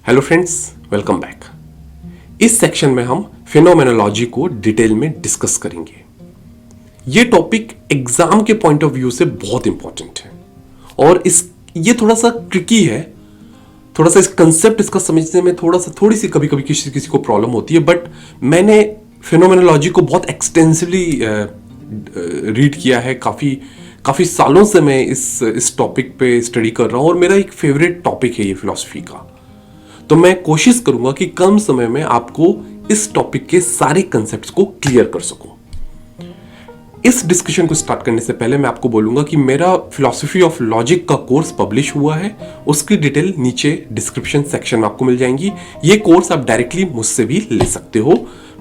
Hello friends, welcome back. इस section में हम फिनोमेनोलॉजी को डिटेल में डिस्कस करेंगे। ये टॉपिक एग्जाम के पॉइंट ऑफ व्यू से बहुत इंपॉर्टेंट है और ये थोड़ा सा ट्रिकी है। थोड़ा सा इस कंसेप्ट इसका समझने में थोड़ी सी कभी कभी किसी किसी को प्रॉब्लम होती है, बट मैंने फिनोमेनोलॉजी को बहुत एक्सटेंसिवली रीड किया है। काफ़ी सालों से मैं इस टॉपिक पे स्टडी कर रहा हूँ और मेरा एक फेवरेट टॉपिक है ये फिलॉसफी का। तो मैं कोशिश करूंगा कि कम समय में आपको इस टॉपिक के सारे कंसेप्ट्स को क्लियर कर सकूं। इस डिस्कशन को स्टार्ट करने से पहले मैं आपको बोलूंगा कि मेरा फिलॉसफी ऑफ लॉजिक का कोर्स पब्लिश हुआ है। उसकी डिटेल नीचे डिस्क्रिप्शन सेक्शन में आपको मिल जाएंगी। ये कोर्स आप डायरेक्टली मुझसे भी ले सकते हो।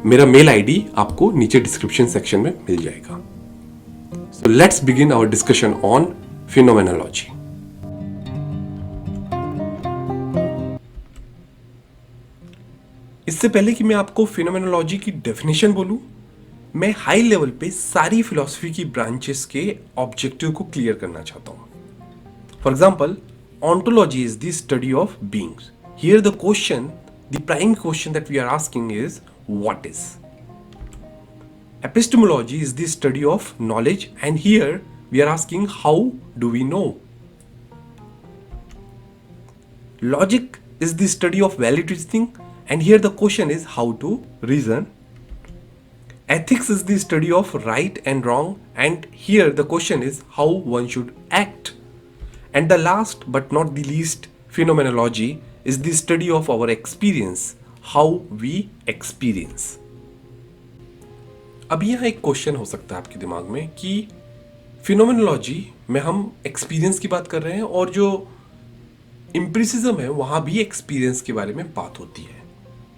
मेरा मेल आईडी आपको नीचे डिस्क्रिप्शन सेक्शन में मिल जाएगा। So let's begin our discussion on phenomenology. इससे पहले कि मैं आपको फिनोमेनोलॉजी की डेफिनेशन बोलूं, मैं हाई लेवल पे सारी फिलॉसफी की ब्रांचेस के ऑब्जेक्टिव को क्लियर करना चाहता हूं। For example, ontology is the study of beings. Here the prime question that we are asking is what is. Epistemology is the study of knowledge, and here we are asking how do we know. Logic is the study of valid reasoning, and here the question is how to reason. Ethics is the study of right and wrong, and here the question is how one should act. And the last but not the least, phenomenology is the study of our experience, how we experience. अब यहाँ एक question हो सकता है आपके दिमाग में कि फिनोमेनोलॉजी में हम एक्सपीरियंस की बात कर रहे हैं और जो एम्पिरिसिज्म है वहां भी एक्सपीरियंस के बारे में बात होती है।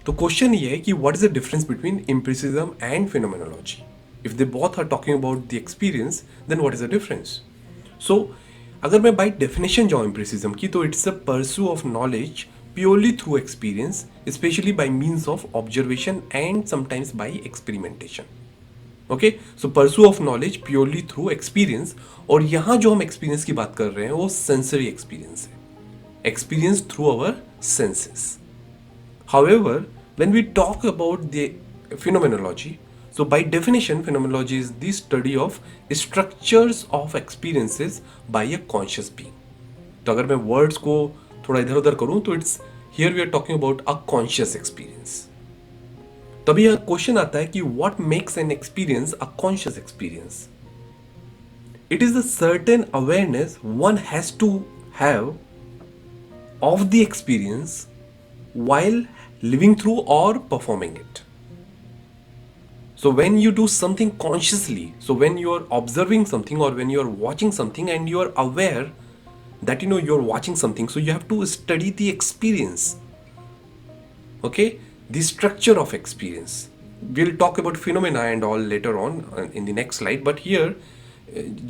तो क्वेश्चन ये है कि what is the difference between empiricism and phenomenology? If they both are talking about the experience, then what is the difference? So अगर मैं बाय डेफिनेशन जाऊं एम्पिरिसिज्म की, तो it's a pursue of knowledge purely through experience, specially by means of observation and sometimes by experimentation. Okay, so pursue of knowledge purely through experience, और यहां जो हम experience की बात कर रहे हैं वो सेंसरी एक्सपीरियंस है, experience through our senses. However, when we talk about the phenomenology, so by definition, phenomenology is the study of structures of experiences by a conscious being. तो अगर मैं words को थोड़ा इधर उधर करूं तो it's here we are talking about a conscious experience. तभी यह क्वेश्चन आता है कि what makes an experience a conscious experience? It is a certain awareness one has to have of the experience while living through or performing it. So when you do something consciously, so when you are observing something or when you are watching something and you are aware that you are watching something, so you have to study the experience. Okay, the structure of experience. We'll talk about phenomena and all later on in the next slide, but here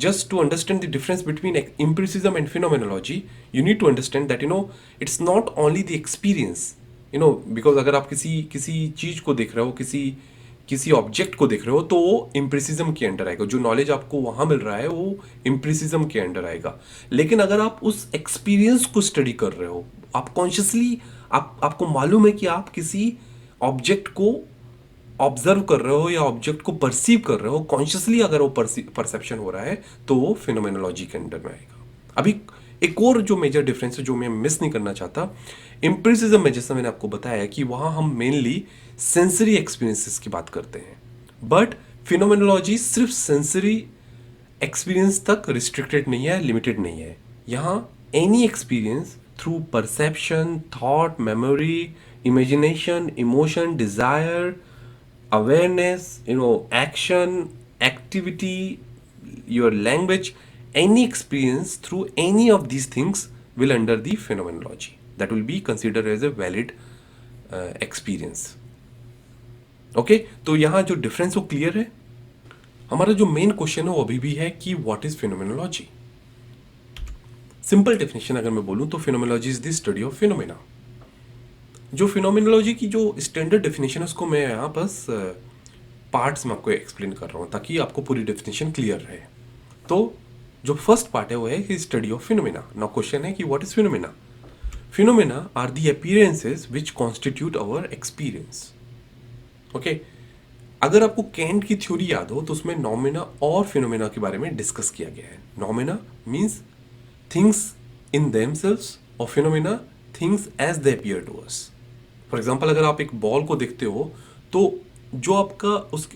just to understand the difference between empiricism and phenomenology, you need to understand that it's not only the experience, because अगर आप किसी चीज को देख रहे हो, किसी object को देख रहे हो, तो वो एम्पिरिसिज्म के अंडर आएगा। जो नॉलेज आपको वहां मिल रहा है वो एम्पिरिसिज्म के अंडर आएगा। लेकिन अगर आप उस एक्सपीरियंस को स्टडी कर रहे हो, आप कॉन्शियसली आपको मालूम है कि आप किसी ऑब्जेक्ट को ऑब्जर्व कर रहे हो या ऑब्जेक्ट को परसीव कर रहे हो, कॉन्शियसली अगर वो परसेप्शन हो रहा है, तो वो फिनोमेनोलॉजी के अंडर में आएगा। अभी एक और जो मेजर डिफरेंस है जो मैं मिस नहीं करना चाहता, एम्पिरिसिज्म में जैसा मैंने आपको बताया कि वहां हम मेनली सेंसरी एक्सपीरियंसेस की बात करते हैं, बट फिनोमेनोलॉजी सिर्फ सेंसरी एक्सपीरियंस तक रिस्ट्रिक्टेड नहीं है, लिमिटेड नहीं है। यहाँ any experience through perception, thought, memory, imagination, emotion, desire, awareness, action, activity, your language, any experience through any of these things will under the phenomenology. That will be considered as a valid experience. Okay, तो यहाँ जो difference वो clear है। हमारा जो main question है वो अभी भी है कि what is phenomenology. Simple definition अगर मैं बोलूँ तो phenomenology is the study of phenomena. जो फिनोमेनोलॉजी की जो स्टैंडर्ड डेफिनेशन है उसको मैं यहाँ बस पार्ट्स में आपको एक्सप्लेन कर रहा हूँ ताकि आपको पूरी डेफिनेशन क्लियर रहे। तो जो फर्स्ट पार्ट है वो है study of phenomena. Now question है कि what is phenomena? Phenomena are the appearances which constitute our experience. Okay अगर आपको कैंट की थ्योरी याद हो तो उसमें नॉमिना और फिनोमेना के बारे में डिस्कस किया गया है. Noumena means things in themselves और phenomena things as they appear to us. For example अगर आप एक बॉल को देखते हो तो जो आपका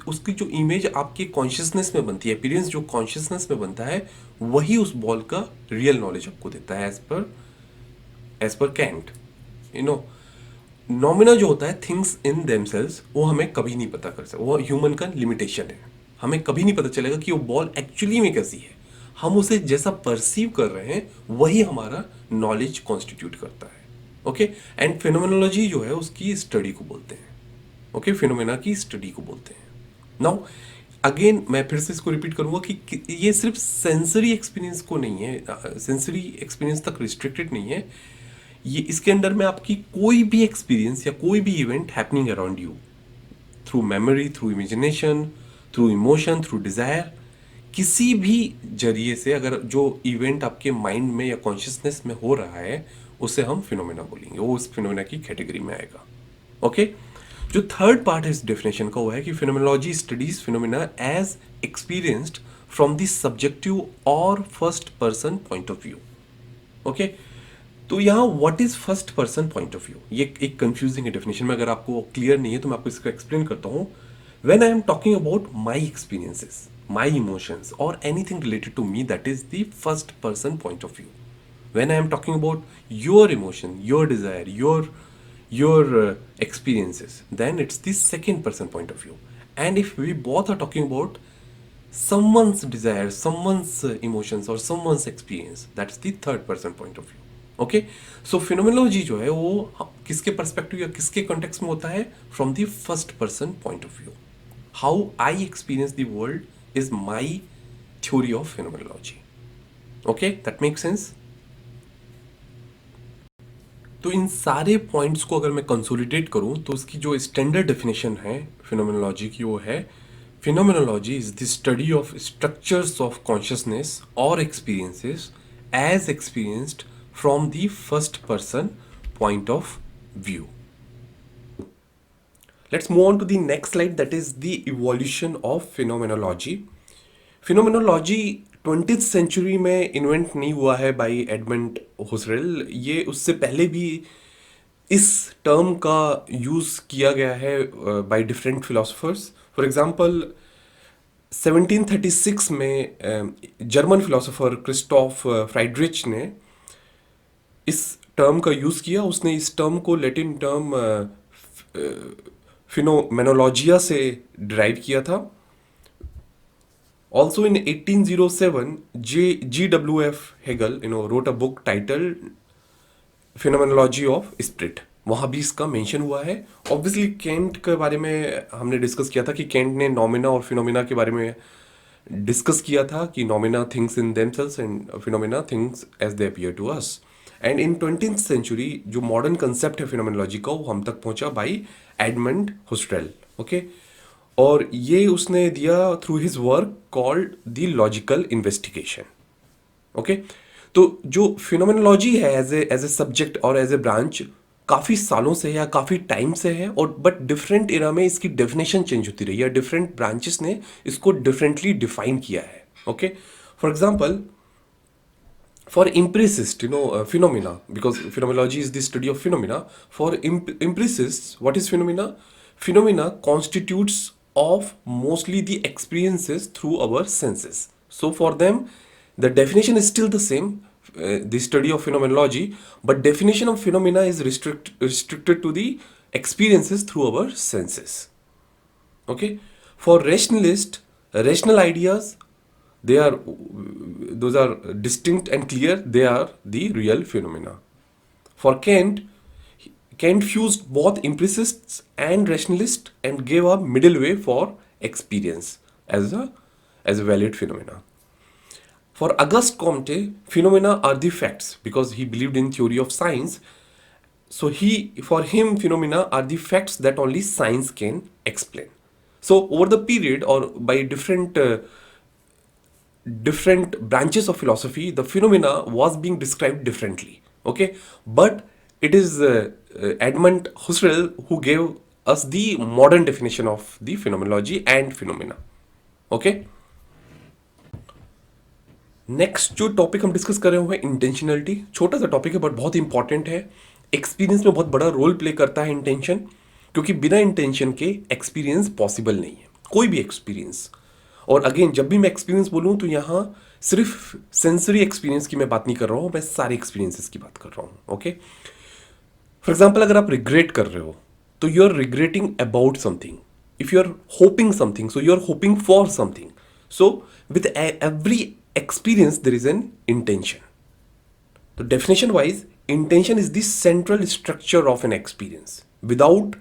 उसकी जो इमेज आपके कॉन्शियसनेस में बनती है, अपीयरेंस जो कॉन्शियसनेस में बनता है, वही उस बॉल का रियल नॉलेज आपको देता है as per cantt. You know नॉमिना जो होता है थिंग्स इन देमसेल्व्स, वो हमें कभी नहीं पता कर सकता, वो ह्यूमन का लिमिटेशन है. हमें कभी नहीं पता चलेगा कि वो बॉल एक्चुअली में कैसी है. हम उसे जैसा परसीव कर रहे हैं वही हमारा नॉलेज कॉन्स्टिट्यूट करता है. ओके एंड फिनोमेनोलॉजी जो है उसकी स्टडी को बोलते हैं. ओके फिनोमेना की स्टडी को बोलते हैं. नाउ अगेन मैं फिर से इसको रिपीट करूंगा कि ये सिर्फ सेंसरी एक्सपीरियंस को नहीं है, सेंसरी एक्सपीरियंस तक रिस्ट्रिक्टेड नहीं है. ये इसके अंदर में आपकी कोई भी एक्सपीरियंस या कोई भी event happening around you through memory, through imagination, through emotion, through desire, किसी भी जरिए से अगर जो इवेंट आपके माइंड में या कॉन्शियसनेस में हो रहा है उसे हम फिनोमेना बोलेंगे, वो उस फिनोमेना की कैटेगरी में आएगा. ओके जो थर्ड पार्ट है इस डेफिनेशन का वो है कि phenomenology studies phenomena as experienced from the subjective और first person point of view. Okay तो यहाँ what is first person point of view, ये एक कंफ्यूजिंग है डेफिनेशन में. अगर आपको क्लियर नहीं है तो मैं आपको इसको एक्सप्लेन करता हूँ. When I am talking about my experiences, my emotions और anything related to me, that is the first person point of view. When I am talking about your emotion, your desire, your experiences, then it's the second person point of view. And if we both are talking about someone's desire, someone's emotions or someone's experience, that's the third person point of view. Okay so phenomenology जो है वो किसके perspective या किसके context में होता है? From the first person point of view. How I experience the world is my theory of phenomenology. Okay that make sense. तो इन सारे पॉइंट्स को अगर मैं कंसोलिडेट करूं तो उसकी जो स्टैंडर्ड डेफिनेशन है फिनोमेनोलॉजी की वो है phenomenology is the study of structures of consciousness और experiences as experienced from the first person point of view. Let's move on to the next slide, that is the evolution of phenomenology. Phenomenology 20th century में invent नहीं हुआ है bye Edmund हुसरेल. ये उससे पहले भी इस टर्म का यूज़ किया गया है by different philosophers. For example 1736 में जर्मन फिलोसोफर क्रिस्टोफ फ्राइडरिच ने इस टर्म का यूज़ किया. उसने इस टर्म को लैटिन टर्म फिनोमेनोलॉजिया से डिराइव किया था. Also in 1807, G.W.F. Hegel, wrote a book titled Phenomenology of Spirit. वहाँ भी इसका मेंशन हुआ है. ऑब्वियसली केंट के बारे में हमने डिस्कस किया था कि केंट ने नॉमिना और फिनोमिना के बारे में डिस्कस किया था कि noumena things in themselves and phenomena things as they appear to us. And in 20th century जो मॉडर्न कंसेप्ट है फिनोमेनोलॉजी का वो हम तक पहुंचा बाई एडमंड हुसरेल. ओके और ये उसने दिया through his work called the logical investigation. Okay तो जो फिनोमेनोलॉजी है एज ए सब्जेक्ट और एज ए ब्रांच काफ़ी सालों से या काफ़ी टाइम से है, और बट डिफरेंट एरा में इसकी डेफिनेशन चेंज होती रही है. डिफरेंट ब्रांचेस ने इसको डिफरेंटली डिफाइन किया है. Okay for example for empiricists, phenomena, because phenomenology is the study of phenomena. For empiricists, what is phenomena? Phenomena constitutes of mostly the experiences through our senses. So for them, the definition is still the same, the study of phenomenology, but definition of phenomena is restricted to the experiences through our senses. Okay? For rationalists, rational ideas, those are distinct and clear, they are the real phenomena. For Kant fused both empiricists and rationalists and gave a middle way for experience as a valid phenomena. For Auguste Comte, phenomena are the facts because he believed in theory of science. So for him phenomena are the facts that only science can explain. So over the period or by different branches of philosophy, the phenomena was being described differently. Okay, but it is Edmund Husserl who gave us the modern definition of the phenomenology and phenomena. Okay. Next जो topic हम discuss कर रहे हैं वो है इंटेंशनलिटी. छोटा सा topic है बट बहुत इंपॉर्टेंट है. एक्सपीरियंस में बहुत बड़ा रोल प्ले करता है इंटेंशन, क्योंकि बिना इंटेंशन के एक्सपीरियंस पॉसिबल नहीं है, कोई भी एक्सपीरियंस. और अगेन जब भी मैं एक्सपीरियंस बोलूँ तो यहाँ सिर्फ सेंसरी एक्सपीरियंस की मैं बात नहीं कर रहा हूँ, मैं सारे एक्सपीरियंसेस की बात कर रहा हूँ. ओके. फॉर एग्जाम्पल अगर आप रिग्रेट कर रहे हो तो you are regretting about something. If you are hoping something so you are hoping for something. So with every experience there is an intention. So definition wise, intention is the central structure of an experience. Without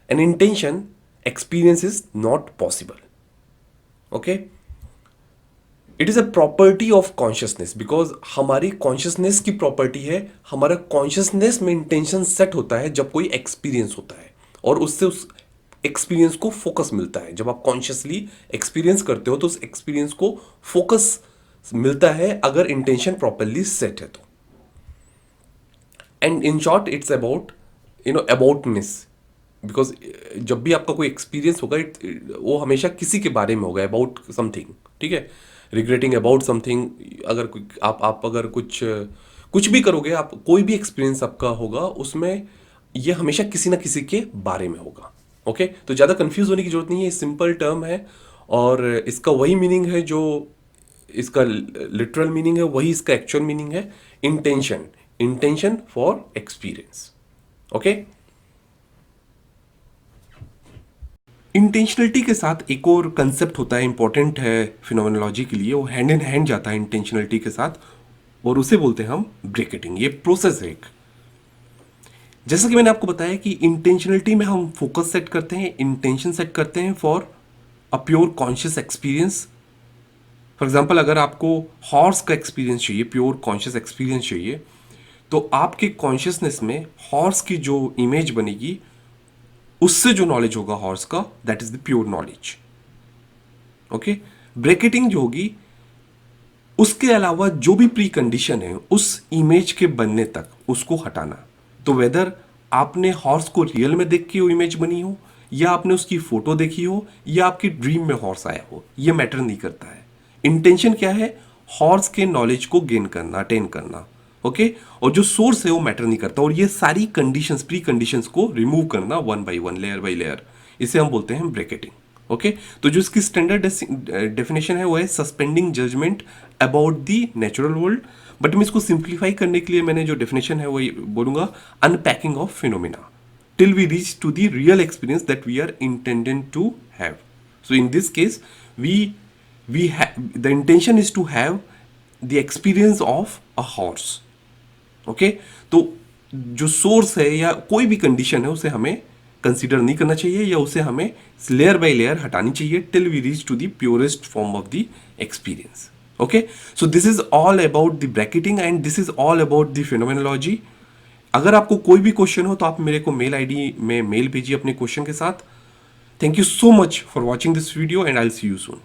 an intention, experience is not possible. Okay. It is a property of consciousness because हमारी consciousness की property है. हमारा consciousness में intention set होता है जब कोई experience होता है और उससे उस experience को focus मिलता है. जब आप consciously experience करते हो तो उस experience को focus मिलता है अगर इंटेंशन प्रॉपरली सेट है तो. And in short it's about aboutness, because जब भी आपका कोई एक्सपीरियंस होगा वो हमेशा किसी के बारे में होगा, अबाउट समथिंग. ठीक है. Regretting about something. अगर आप अगर कुछ भी करोगे, आप कोई भी एक्सपीरियंस आपका होगा उसमें ये हमेशा किसी ना किसी के बारे में होगा. ओके. तो ज़्यादा कंफ्यूज होने की जरूरत नहीं है. सिंपल टर्म है और इसका वही मीनिंग है जो इसका लिटरल मीनिंग है, वही इसका एक्चुअल मीनिंग है. Intention for experience. ओके. इंटेंशनलिटी के साथ एक और कंसेप्ट होता है, इंपॉर्टेंट है फिनोमेनोलॉजी के लिए, वो हैंड इन हैंड जाता है इंटेंशनलिटी के साथ, और उसे बोलते हैं हम ब्रैकेटिंग. ये प्रोसेस है एक. जैसा कि मैंने आपको बताया कि इंटेंशनलिटी में हम फोकस सेट करते हैं, इंटेंशन सेट करते हैं for a pure conscious experience. For example अगर आपको हॉर्स का एक्सपीरियंस चाहिए, प्योर कॉन्शियस एक्सपीरियंस चाहिए, तो आपके कॉन्शियसनेस में हॉर्स की जो इमेज बनेगी उससे जो नॉलेज होगा हॉर्स का, that is the pure knowledge. Okay. Bracketing जो होगी उसके अलावा जो भी प्री कंडीशन है उस इमेज के बनने तक उसको हटाना. तो वेदर आपने हॉर्स को रियल में देख के वो इमेज बनी हो, या आपने उसकी फोटो देखी हो, या आपकी ड्रीम में हॉर्स आया हो, ये मैटर नहीं करता है. इंटेंशन क्या है? हॉर्स के नॉलेज को गेन करना, अटेन करना. ओके. और जो सोर्स है वो मैटर नहीं करता. और ये सारी कंडीशंस, प्री कंडीशंस को रिमूव करना one by one, layer by layer, इसे हम बोलते हैं ब्रैकेटिंग. ओके. तो जो इसकी स्टैंडर्ड डेफिनेशन है वो है suspending judgement about the natural world. But मैं इसको सिंप्लीफाई करने के लिए मैंने जो डेफिनेशन है वो बोलूंगा unpacking of phenomena till we reach to the real experience that we are intended to have. So in this case the intention is to have the experience of a horse. Okay. तो जो source है या कोई भी condition है उसे हमें consider नहीं करना चाहिए, या उसे हमें लेयर बाय लेयर हटानी चाहिए till we reach to the purest form of the experience. Okay. So this is all about the bracketing and this is all about the phenomenology. अगर आपको कोई भी क्वेश्चन हो तो आप मेरे को मेल आईडी में मेल भेजिए अपने क्वेश्चन के साथ. Thank you so much for watching this video and I will see you soon.